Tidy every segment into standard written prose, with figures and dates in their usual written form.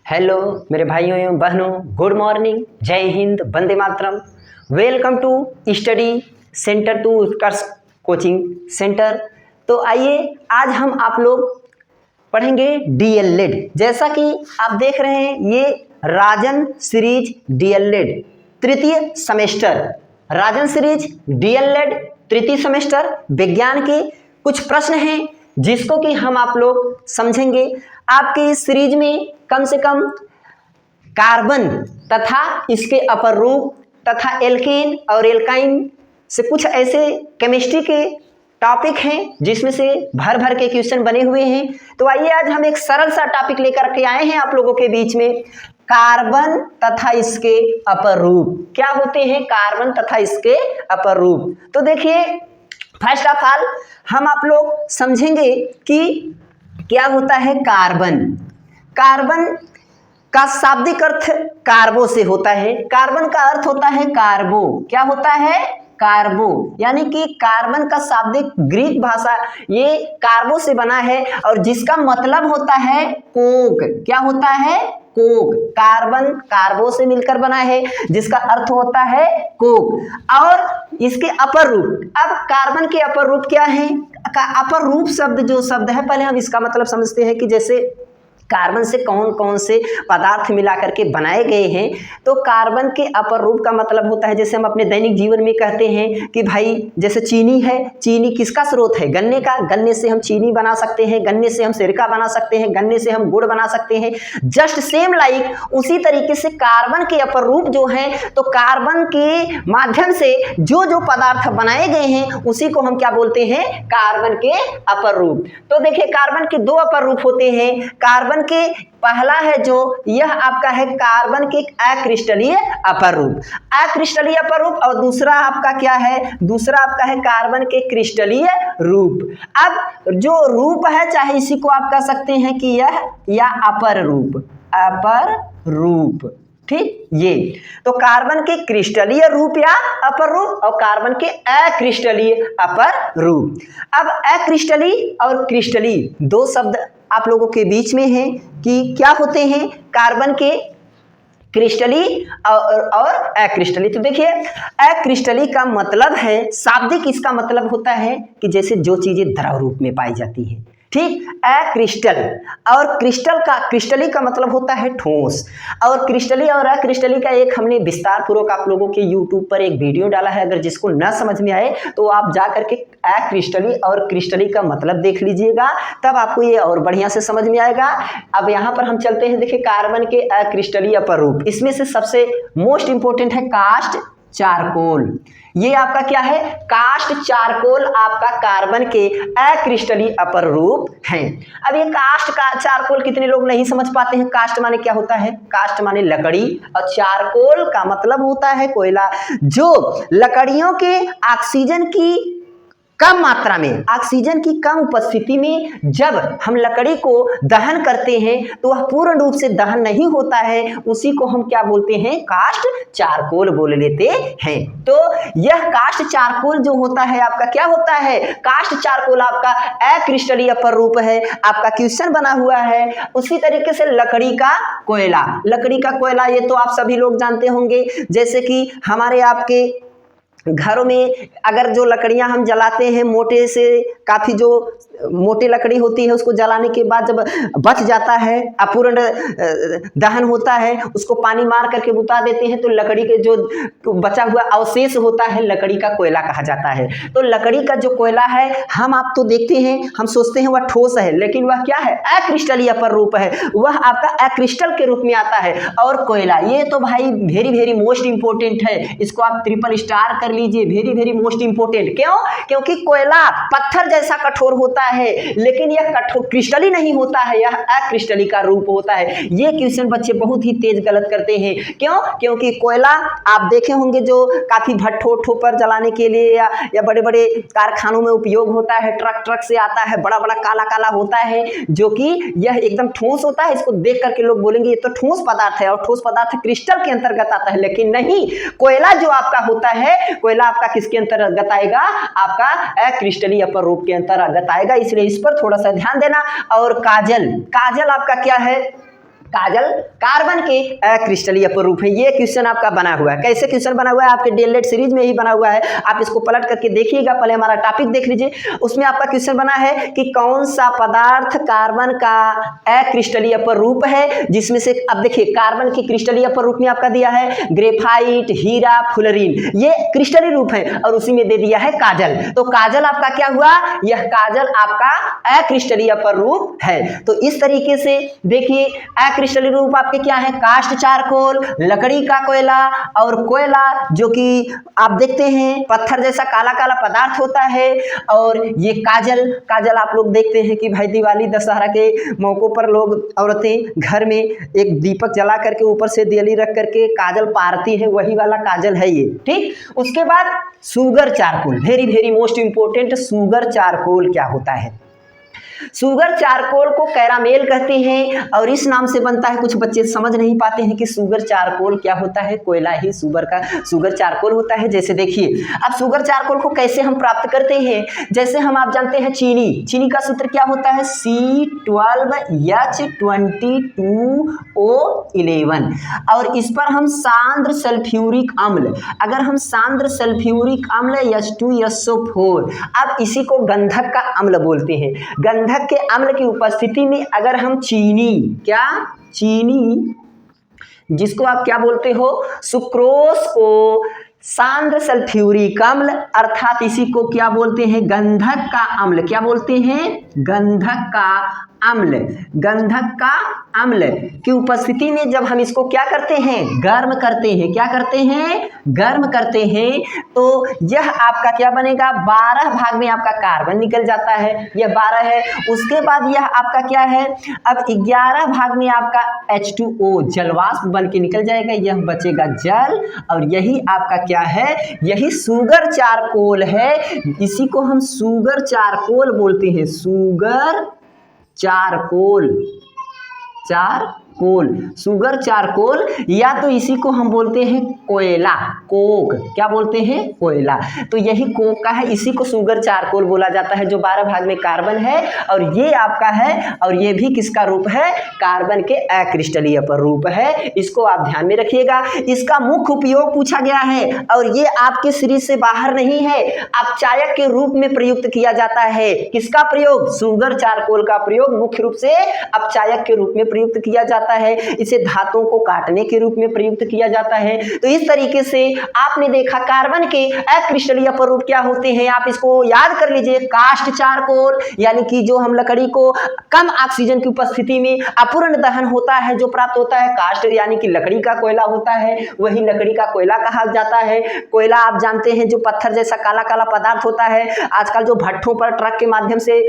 Hello मेरे भाइयों एवं बहनों, good morning, Jai Hind, Vande Mataram. Welcome to study centre to Utkarsh coaching centre. तो आइए आज हम आप लोग पढ़ेंगे डीएलएड। जैसा कि आप देख रहे हैं ये राजन सीरीज डीएलएड तृतीय सेमेस्टर, राजन सीरीज डीएलएड तृतीय सेमेस्टर विज्ञान के कुछ प्रश्न हैं जिसको कि हम आप लोग समझेंगे। आपके इस सीरीज में कम से कम कार्बन तथा इसके अपर रूप तथा एल्केन और एल्काइन से कुछ ऐसे केमिस्ट्री के टॉपिक हैं जिसमें से भर भर के क्वेश्चन बने हुए हैं। तो आइए आज हम एक सरल सा टॉपिक लेकर के आए हैं आप लोगों के बीच में, कार्बन तथा इसके अपर रूप। क्या होते हैं कार्बन तथा इसके अपर रूप? तो देखिए, फर्स्ट ऑफ ऑल हम आप लोग समझेंगे कि क्या होता है कार्बन। कार्बन का शाब्दिक अर्थ कार्बो से होता है। कार्बन का अर्थ होता है कार्बो। क्या होता है? कार्बो। यानी कि कार्बन का शाब्दिक ग्रीक भाषा ये कार्बो से बना है और जिसका मतलब होता है कोक। क्या होता है? कोक। कार्बन कार्बो से मिलकर बना है जिसका अर्थ होता है कोक। और इसके अपर रूप, अब कार्बन के अपर रूप क्या है? अपर रूप शब्द जो शब्द है, पहले हम इसका मतलब समझते हैं कि जैसे कार्बन से कौन कौन से पदार्थ मिला करके बनाए गए हैं। तो कार्बन के अपर रूप का मतलब होता है, जैसे हम अपने दैनिक जीवन में कहते हैं कि भाई जैसे चीनी है, चीनी किसका स्रोत है? गन्ने का। गन्ने से हम चीनी बना सकते हैं, गन्ने से हम सिरका बना सकते हैं, गन्ने से हम गुड़ बना सकते हैं। जस्ट सेम लाइक उसी तरीके से कार्बन के अपर रूप जो हैं, तो कार्बन के माध्यम से जो जो पदार्थ बनाए गए हैं उसी को हम क्या बोलते हैं? कार्बन के अपर रूप। तो देखिए, कार्बन के दो अपर रूप होते हैं। कार्बन के पहला है जो यह आपका है कार्बन के अक्रिस्टलीय अपर रूप, अक्रिस्टलीय अपर रूप। और दूसरा आपका क्या है? दूसरा आपका है कार्बन के क्रिस्टलीय रूप। अब जो रूप है, चाहे इसी को आप कह सकते हैं कि यह या अपर रूप, अपर रूप। ठीक, ये तो कार्बन के क्रिस्टलीय रूप या अपर रूप और कार्बन के अक्रिस्टलीय अपर रूप। अब अक्रिस्टलीय और क्रिस्टलीय दो शब्द आप लोगों के बीच में है कि क्या होते हैं कार्बन के क्रिस्टलीय और अक्रिस्टलीय। तो देखिए, अक्रिस्टलीय का मतलब है, शाब्दिक इसका मतलब होता है कि जैसे जो चीजें द्रव रूप में पाई जाती है। ठीक, अक्रिस्टल और क्रिस्टल का, क्रिस्टलीय का मतलब होता है ठोस। और क्रिस्टलीय और अक्रिस्टलीय का एक हमने विस्तार पूर्वक आप लोगों के यूट्यूब पर एक वीडियो डाला है, अगर जिसको न समझ में आए तो आप जा करके अक्रिस्टलीय और क्रिस्टलीय का मतलब देख लीजिएगा, तब आपको ये और बढ़िया से समझ में आएगा। अब यहाँ पर हम चलते हैं। देखिए, कार्बन के अक्रिस्टलीय अपर रूप, इसमें से सबसे मोस्ट इंपोर्टेंट है कास्ट चारकोल। ये आपका क्या है? कास्ट चारकोल आपका कार्बन के अक्रिस्टलीय अपर रूप है। अब ये कास्ट का चारकोल कितने लोग नहीं समझ पाते हैं। कास्ट माने क्या होता है? कास्ट माने लकड़ी और चारकोल का मतलब होता है कोयला। जो लकड़ियों के ऑक्सीजन की कम मात्रा में, ऑक्सीजन की कम उपस्थिति में जब हम लकड़ी को दहन करते हैं तो वह पूर्ण रूप से दहन नहीं होता है, उसी को हम क्या बोलते हैं? कास्ट चारकोल बोल लेते हैं। तो यह कास्ट चारकोल जो होता है आपका क्या होता है? कास्ट चारकोल आपका अक्रिस्टलीय अपर रूप है। आपका क्वेश्चन बना हुआ है। उसी तरीके से लकड़ी का कोयला, लकड़ी का कोयला ये तो आप सभी लोग जानते होंगे। जैसे कि हमारे आपके घरों में अगर जो लकड़ियां हम जलाते हैं, मोटे से काफी जो मोटी लकड़ी होती है, उसको जलाने के बाद जब बच जाता है, अपूर्ण दहन होता है, उसको पानी मार करके बुता देते हैं, तो लकड़ी के जो बचा हुआ अवशेष होता है लकड़ी का कोयला कहा जाता है। तो लकड़ी का जो कोयला है, हम आप तो देखते हैं, हम सोचते हैं वह ठोस है, लेकिन वह क्या है? अक्रिस्टलीय अपर रूप है। वह आपका अक्रिस्टल के रूप में आता है। और कोयला ये तो भाई वेरी वेरी मोस्ट इंपोर्टेंट है, इसको आप ट्रिपल स्टार कर लीजिए, वेरी वेरी मोस्ट इंपोर्टेंट। क्यों? क्योंकि कोयला पत्थर जैसा कठोर होता है, लेकिन यह कठोर क्रिस्टलीय नहीं होता है, यह अक्रिस्टलीय का रूप होता है। ये क्वेश्चन बच्चे बहुत ही तेज गलत करते हैं। क्यों? क्योंकि कोयला आप देखे होंगे जो काफी भट्ठों पर जलाने के लिए या बड़े बड़े कारखानों में उपयोग होता है, ट्रक से आता है, बड़ा बड़ा काला काला होता है, जो कि यह एकदम ठोस होता है। इसको देख करके लोग बोलेंगे ये तो ठोस पदार्थ है, और ठोस पदार्थ क्रिस्टल के अंतर्गत आता है, लेकिन नहीं, कोयला जो आपका होता है, कोयला आपका किसके अंतर्गत आएगा? आपका अक्रिस्टलीय अपर रूप के अंतर्गत आएगा। इसलिए इस पर थोड़ा सा ध्यान देना। और काजल, काजल आपका क्या है? काजल कार्बन के अक्रिस्टलीय अपूर्व है। ये क्वेश्चन आपका बना हुआ है। कैसे क्वेश्चन बना हुआ है? आपके डीएलएड सीरीज में ही बना हुआ है, आप इसको पलट करके देखिएगा। पहले हमारा टॉपिक देख लीजिए, उसमें आपका क्वेश्चन बना है कि कौन सा पदार्थ कार्बन का अक्रिस्टलीय अपूर्व है, जिसमें से अब देखिए कार्बन के क्रिस्टलीय अपूर्व में आपका दिया है ग्रेफाइट, हीरा, फुलरीन, ये क्रिस्टलीय रूप है, और उसी में दे दिया है काजल। तो काजल आपका क्या हुआ? यह काजल आपका अक्रिस्टलीय अपूर्व है। तो इस तरीके से देखिए अक्रिस्टलीय रूप आपके क्या है? कास्ट चारकोल, लकड़ी का कोयला, और कोयला जो कि आप देखते हैं पत्थर जैसा काला काला पदार्थ होता है। और ये काजल, काजल आप लोग देखते हैं कि भाई दिवाली दशहरा के मौकों पर लोग औरतें घर में एक दीपक जला करके ऊपर से दियली रख करके काजल पारती है, वही वाला काजल है ये। ठीक, उसके बाद sugar charcoal, very very most important. Sugar charcoal क्या होता है? शुगर चारकोल को कैरामेल कहते हैं, और इस नाम से बनता है। कुछ बच्चे समझ नहीं पाते हैं कि शुगर चारकोल क्या होता है। कोयला ही शुगर चारकोल होता है। जैसे देखिए, अब शुगर चारकोल को कैसे हम प्राप्त करते हैं? जैसे हम आप जानते हैं चीनी, चीनी का सूत्र क्या होता है? C12H22O11, और इस पर हम सांद्र सल्फ्यूरिक अम्ल, अगर हम सांद्र सल्फ्यूरिक अम्ल H2SO4, अब इसी को गंधक का अम्ल बोलते हैं। गंधक के अम्ल की उपस्थिति में अगर हम चीनी, क्या चीनी, जिसको आप क्या बोलते हो? सुक्रोज को सांद्र सल्फ्यूरिक अम्ल, अर्थात इसी को क्या बोलते हैं? गंधक का अम्ल। क्या बोलते हैं? गंधक का अम्ल। गंधक का अम्ल की उपस्थिति में जब हम इसको क्या करते हैं? गर्म करते हैं। क्या करते हैं? गर्म करते हैं। तो यह आपका क्या बनेगा? 12 भाग में आपका कार्बन निकल जाता है, यह 12 है। उसके बाद यह आपका क्या है? अब 11 भाग में आपका H2O जलवाष्प बन के निकल जाएगा, यह बचेगा जल, और यही आपका क्या है? यही शुगर चारकोल है। इसी को हम शुगर चारकोल बोलते हैं। शुगर चारकोल, शुगर चारकोल, या तो इसी को हम बोलते हैं कोयला, कोक। क्या बोलते हैं? कोयला। तो यही कोक का है, इसी को शुगर चारकोल बोला जाता है, जो 12 भाग में कार्बन है, और ये आपका है, और ये भी किसका रूप है? कार्बन के अक्रिस्टलीय अपूर्व है। इसको आप ध्यान में रखिएगा। इसका मुख्य उपयोग पूछा गया है, और ये आपके सीरीज से बाहर नहीं है। अपचायक के रूप में प्रयुक्त किया जाता है। किसका प्रयोग? शुगर चारकोल का प्रयोग मुख्य रूप से अपचायक के रूप में प्रयुक्त किया जाता है। इसे धातुओं को काटने के रूप में प्रयुक्त किया जाता है। तो इस तरीके से आपने देखा कार्बन के अक्रिस्टलीय अपूर्व क्या होते हैं, आप इसको याद कर लीजिए। कास्ट चारकोल, यानी कि जो हम लकड़ी को कम ऑक्सीजन की उपस्थिति में अपूर्ण दहन होता है जो प्राप्त होता है। कास्ट यानी कि लकड़ी का कोयला होता है, वही लकड़ी का कोयला कहा जाता है। कोयला आप जानते हैं जो पत्थर जैसा काला काला पदार्थ होता है। आजकल जो भट्ठों पर ट्रक के माध्यम से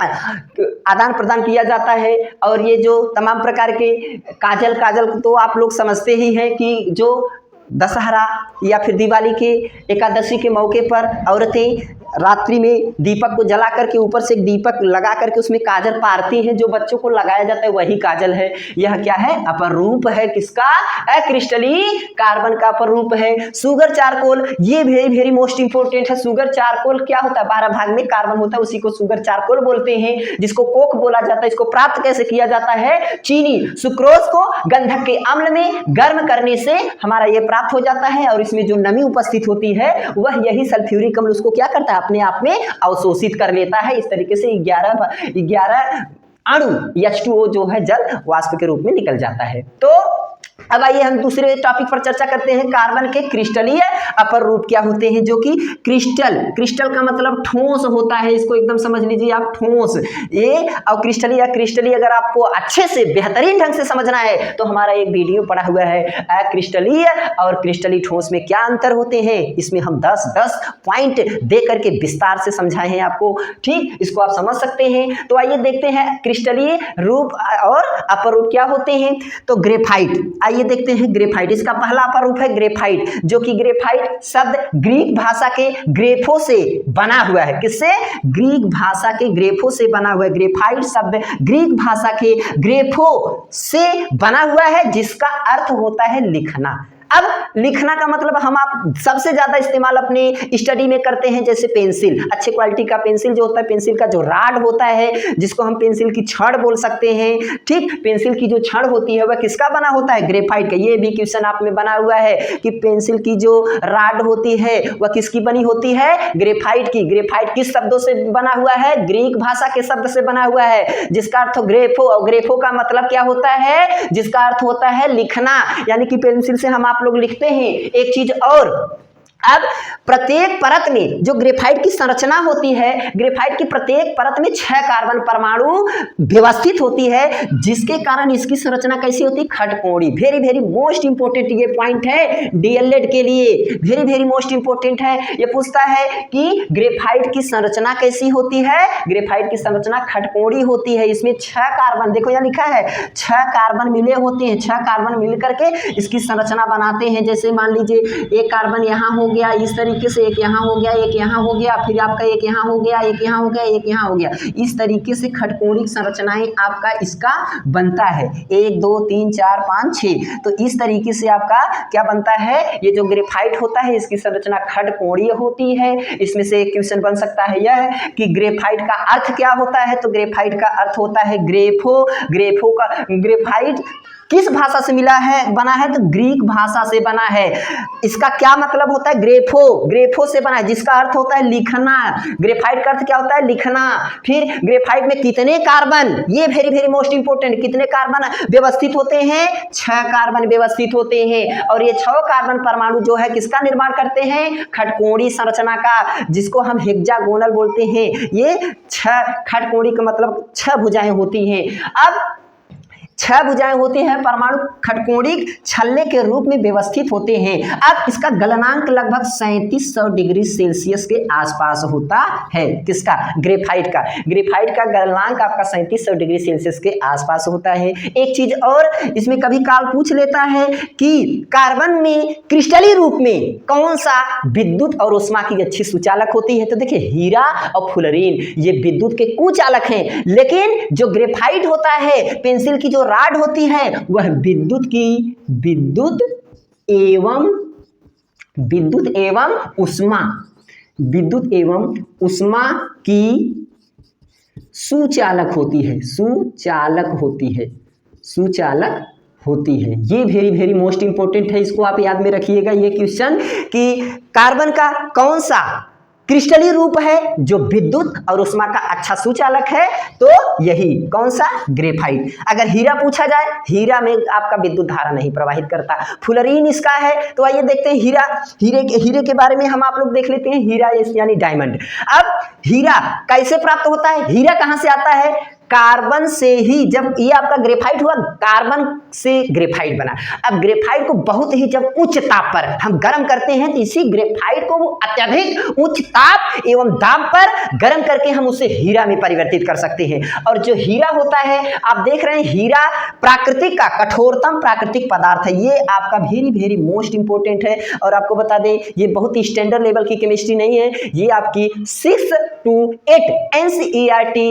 आदान प्रदान किया जाता है। और ये जो तमाम प्रकार के काजल तो आप लोग समझते ही हैं कि जो दशहरा या फिर दिवाली के एकादशी के मौके पर औरतें रात्रि में दीपक को जला करके ऊपर से एक दीपक लगा करके उसमें काजल पारती हैं, जो बच्चों को लगाया जाता है वही काजल है। यह क्या है? अपूर्व है। किसका? अक्रिस्टलीय कार्बन का अपूर्व है। शुगर चारकोल, ये वेरी वेरी मोस्ट इंपोर्टेंट है। शुगर चारकोल क्या होता है? 12 भाग में कार्बन होता है, उसी को शुगर चारकोल बोलते हैं, जिसको कोक बोला जाता है। इसको प्राप्त कैसे किया जाता है? चीनी, सुक्रोज को गंधक के अम्ल में गर्म करने से हमारा ये प्राप्त हो जाता है, और इसमें जो नमी उपस्थित होती है वह यही सल्फ्यूरिक अम्ल उसको क्या करता है? अपने आप में अवशोषित कर लेता है। इस तरीके से 11 अणु H2O जो है जल वाष्प के रूप में निकल जाता है। तो अब आइए हम दूसरे टॉपिक पर चर्चा करते हैं। कार्बन के क्रिस्टलीय अपूर्व क्या होते हैं? जो कि क्रिस्टल का मतलब ठोस होता है, इसको एकदम समझ लीजिए आप, ठोस। ये और क्रिस्टलीय अगर आपको अच्छे से बेहतरीन ढंग से समझना है तो हमारा एक वीडियो पड़ा हुआ है, अक्रिस्टलीय और क्रिस्टलीय ठोस में क्या अंतर होते हैं। इसमें हम 10 पॉइंट दे करके विस्तार से समझाए हैं आपको। ठीक, इसको आप समझ सकते हैं। तो आइए देखते हैं क्रिस्टलीय रूप और अपूर्व क्या होते हैं। तो ग्रेफाइट, आइए देखते हैं ग्रेफाइट। इसका पहला अपूर्व है ग्रेफाइट, जो कि ग्रेफाइट शब्द ग्रीक भाषा के ग्रेफो से बना हुआ है। किससे? ग्रीक भाषा के ग्रेफो से बना हुआ है। ग्रेफाइट शब्द ग्रीक भाषा के ग्रेफो से बना हुआ है, जिसका अर्थ होता है लिखना। अब लिखना का मतलब हम आप सबसे ज़्यादा इस्तेमाल अपनी स्टडी में करते हैं, जैसे पेंसिल, अच्छे क्वालिटी का पेंसिल जो होता है, पेंसिल का जो राड होता है जिसको हम पेंसिल की छड़ बोल सकते हैं, ठीक। पेंसिल की जो छड़ होती है वह किसका बना होता है? ग्रेफाइट का। ये भी क्वेश्चन आप में बना हुआ है कि पेंसिल की जो राड होती है वह किसकी बनी होती है? ग्रेफाइट की। ग्रेफाइट किस शब्दों से बना हुआ है? ग्रीक भाषा के शब्द से बना हुआ है, जिसका अर्थ ग्रेफो, और ग्रेफो का मतलब क्या होता है? जिसका अर्थ होता है लिखना, यानी कि पेंसिल से हम आप लोग लिखते हैं। एक चीज और, अब प्रत्येक परत में जो ग्रेफाइट की संरचना होती है, ग्रेफाइट की प्रत्येक परत में 6 कार्बन परमाणु व्यवस्थित होती है, जिसके कारण इसकी संरचना कैसी होती है? खटकोणी। वेरी वेरी मोस्ट इंपोर्टेंट ये पॉइंट है डीएलएड के लिए, वेरी वेरी मोस्ट इंपोर्टेंट है। ये पूछता है कि ग्रेफाइट की संरचना कैसी होती है? ग्रेफाइट की संरचना खटकोणी होती है। इसमें 6 कार्बन, देखो यहाँ लिखा है 6 कार्बन मिले होते हैं, 6 कार्बन मिल करके इसकी संरचना बनाते हैं। जैसे मान लीजिए एक कार्बन यहाँ हो गया इस तरीके से, एक यहाँ हो गया, एक यहाँ हो गया, फिर आपका एक यहाँ हो गया, एक यहाँ हो गया, एक यहाँ हो गया। इस तरीके से खटकोणिक संरचनाएं आपका इसका बनता है। 1 2 3 4 5 6, तो इस तरीके से आपका क्या बनता है? ये जो ग्रेफाइट होता है इसकी संरचना खटकोणीय होती है। इसमें से एक क्वेश्चन बन सकता है यह कि ग्रेफाइट का अर्थ क्या होता है? तो ग्रेफाइट का अर्थ होता है ग्रेफो। ग्रेफो का, ग्रेफाइट किस भाषा से मिला है, बना है? तो ग्रीक भाषा से बना है। इसका क्या मतलब होता है? ग्रेफो, ग्रेफो से बना है, जिसका अर्थ होता है लिखना। ग्रेफाइट का अर्थ क्या होता है? लिखना। फिर ग्रेफाइट में कितने कार्बन, ये वेरी वेरी मोस्ट इंपोर्टेंट, कितने कार्बन व्यवस्थित होते हैं? 6 कार्बन व्यवस्थित होते हैं। और ये 6 कार्बन परमाणु जो है किसका निर्माण करते हैं? खटकोणी संरचना का, जिसको हम हेक्सागोनल बोलते हैं। ये 6 खटकोणी का मतलब 6 भुजाएं होती हैं। अब 6 भुजाएं होती हैं, परमाणु खटकोणिक छल्ले के रूप में व्यवस्थित होते हैं। अब इसका गलनांक लगभग 3700 डिग्री सेल्सियस के आसपास होता है। किसका? ग्रेफाइट का। ग्रेफाइट का गलनांक आपका 3700 डिग्री सेल्सियस के आसपास होता है। एक चीज और इसमें कभी काल पूछ लेता है कि कार्बन में क्रिस्टलीय रूप में कौन सा विद्युत और ऊष्मा की अच्छी सुचालक होती है? तो देखिए हीरा और फ्लोरीन ये विद्युत के कुचालक हैं, लेकिन जो ग्रेफाइट होता है, पेंसिल की जो राड होती है, वह विद्युत एवं उष्मा की सुचालक होती है। ये वेरी वेरी मोस्ट इंपोर्टेंट है, इसको आप याद में रखिएगा ये क्वेश्चन कि कार्बन का कौन सा क्रिस्टलीय रूप है जो विद्युत और उष्मा का अच्छा सुचालक है? तो यही कौन सा? ग्रेफाइट। अगर हीरा पूछा जाए, हीरा में आपका विद्युत धारा नहीं प्रवाहित करता। फ्लोरीन इसका है। तो आइए देखते हैं हीरे के बारे में हम आप लोग देख लेते हैं। हीरा यानी डायमंड। अब हीरा कैसे प्राप्त होता है? हीरा कहां से आता है? कार्बन से ही। जब ये आपका ग्रेफाइट हुआ, कार्बन से ग्रेफाइट बना। अब ग्रेफाइट को बहुत ही जब उच्च ताप पर हम गर्म करते हैं, तो इसी ग्रेफाइट को वो अत्यधिक उच्च ताप एवं दाब पर गर्म करके हम उसे हीरा में परिवर्तित कर सकते हैं। और जो हीरा होता है, आप देख रहे हैं, हीरा प्राकृतिक का कठोरतम प्राकृतिक पदार्थ है। ये आपका वेरी वेरी मोस्ट इंपोर्टेंट है। और आपको बता दें, ये बहुत ही स्टैंडर्ड लेवल की केमिस्ट्री नहीं है, ये आपकी 6 to 8 NCERT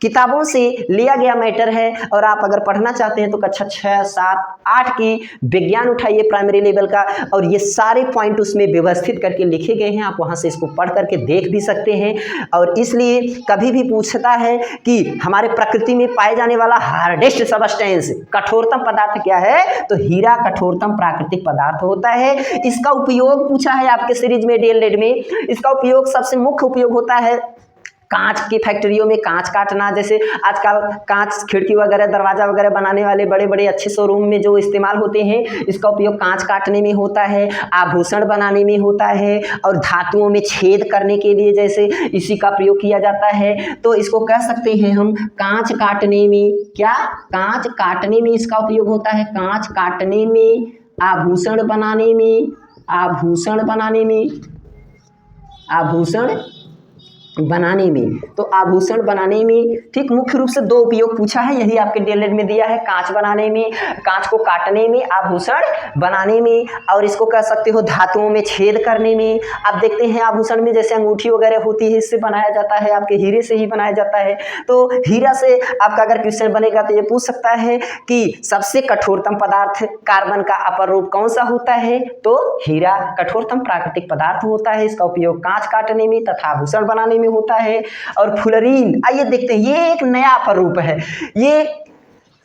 किताबों से लिया गया मैटर है। और आप अगर पढ़ना चाहते हैं तो कक्षा 6, 7, 8 की विज्ञान उठाइए प्राइमरी लेवल का, और ये सारे पॉइंट उसमें व्यवस्थित करके लिखे गए हैं। आप वहां से इसको पढ़ करके देख भी सकते हैं। और इसलिए कभी भी पूछता है कि हमारे प्रकृति में पाए जाने वाला हार्डेस्ट सबस्टेंस, कठोरतम पदार्थ क्या है? तो हीरा कठोरतम प्राकृतिक पदार्थ होता है। इसका उपयोग पूछा है आपके सीरीज में डीएलएड में। इसका उपयोग सबसे मुख्य उपयोग होता है कांच की फैक्ट्रियों में कांच काटना। जैसे आजकल कांच खिड़की वगैरह दरवाजा वगैरह बनाने वाले बड़े बड़े अच्छे शोरूम में जो इस्तेमाल होते हैं, इसका उपयोग कांच काटने में होता है, आभूषण बनाने में होता है, और धातुओं में छेद करने के लिए जैसे इसी का प्रयोग किया जाता है। तो इसको कह सकते हैं हम कांच काटने में, क्या? कांच काटने में इसका उपयोग होता है। कांच काटने में, आभूषण बनाने में, आभूषण बनाने में, तो आभूषण बनाने में ठीक मुख्य रूप से दो उपयोग पूछा है, यही आपके डीएलएड में दिया है, कांच बनाने में, कांच को काटने में, आभूषण बनाने में, और इसको कह सकते हो धातुओं में छेद करने में। आप देखते हैं आभूषण में जैसे अंगूठी वगैरह होती है, इससे बनाया जाता है, आपके हीरे से ही बनाया जाता है। तो हीरा से आपका अगर क्वेश्चन बनेगा तो ये पूछ सकता है कि सबसे कठोरतम पदार्थ कार्बन का अपर रूप कौन सा होता है, तो हीरा कठोरतम प्राकृतिक पदार्थ होता है। इसका उपयोग कांच काटने में तथा आभूषण बनाने में होता है। और फ्लोरीन, आइए देखते हैं, ये एक नया अपर रूप है। ये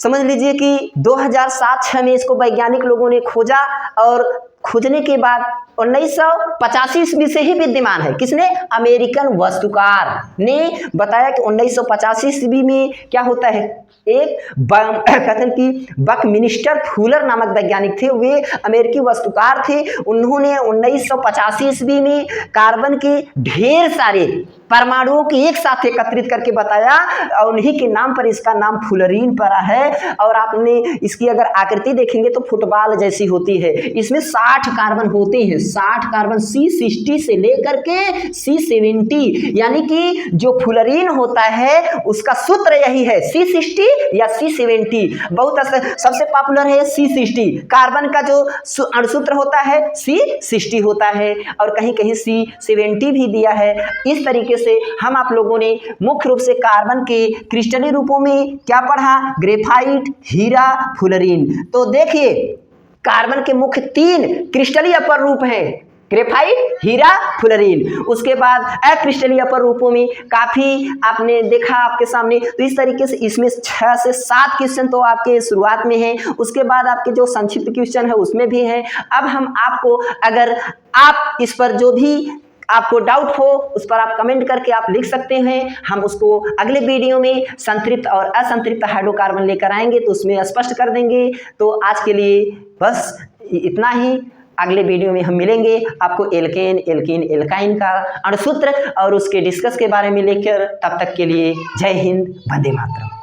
समझ लीजिए कि 2007-06 में इसको वैज्ञानिक लोगों ने खोजा, और खोजने के बाद 1985 ईस्वी से ही विद्यमान है। किसने? अमेरिकन वास्तुकार ने बताया कि 1985 ईस्वी में क्या होता है, एक कहते हैं कि बकमिनिस्टर फुलर नामक वैज्ञानिक थे, वे अमेरिकी वास्तुकार थे। उन्होंने 1985 ईस्वी में कार्बन के ढेर सारे परमाणुओं को एक साथ एकत्रित करके बताया, और उन्हीं के नाम पर इसका नाम फ्लोरीन पड़ा है। और आपने इसकी अगर आकृति देखेंगे तो फुटबॉल जैसी होती है। इसमें 60 कार्बन होते हैं, 60 कार्बन C60 से लेकर के C70, यानी कि जो फ्लोरीन होता है उसका सूत्र यही है, C60 या C70। बहुत सबसे पॉपुलर है C60, कार्बन का जो अणुसूत्र होता है C60 होता है, और कहीं कहीं C70 भी दिया है। इस तरीके से हम आप लोगों ने मुख्य रूप से कार्बन के क्रिस्टलीय रूपों में क्या पढ़ा, ग्रेफाइट, हीरा, फ्लोरीन। तो देखिए कार्बन के मुख्य 3 क्रिस्टलीय अपर रूप हैं, ग्रेफाइट, हीरा, फ्लोरीन। उसके बाद अक्रिस्टलीय अपर रूपों में काफ़ी आपने देखा आपके सामने। तो इस तरीके से इसमें 6 से 7 क्वेश्चन तो आपके शुरुआत में है, उसके बाद आपके जो संक्षिप्त क्वेश्चन है उसमें भी है। अब हम आपको, अगर आप इस पर जो भी आपको डाउट हो उस पर आप कमेंट करके आप लिख सकते हैं, हम उसको अगले वीडियो में संतृप्त और असंतृप्त हाइड्रोकार्बन लेकर आएंगे तो उसमें स्पष्ट कर देंगे। तो आज के लिए बस इतना ही, अगले वीडियो में हम मिलेंगे, आपको एल्केन, एल्कीन, एल्काइन का अणुसूत्र और उसके डिस्कस के बारे में लेकर। तब तक के लिए जय हिंद, वंदे मातरम।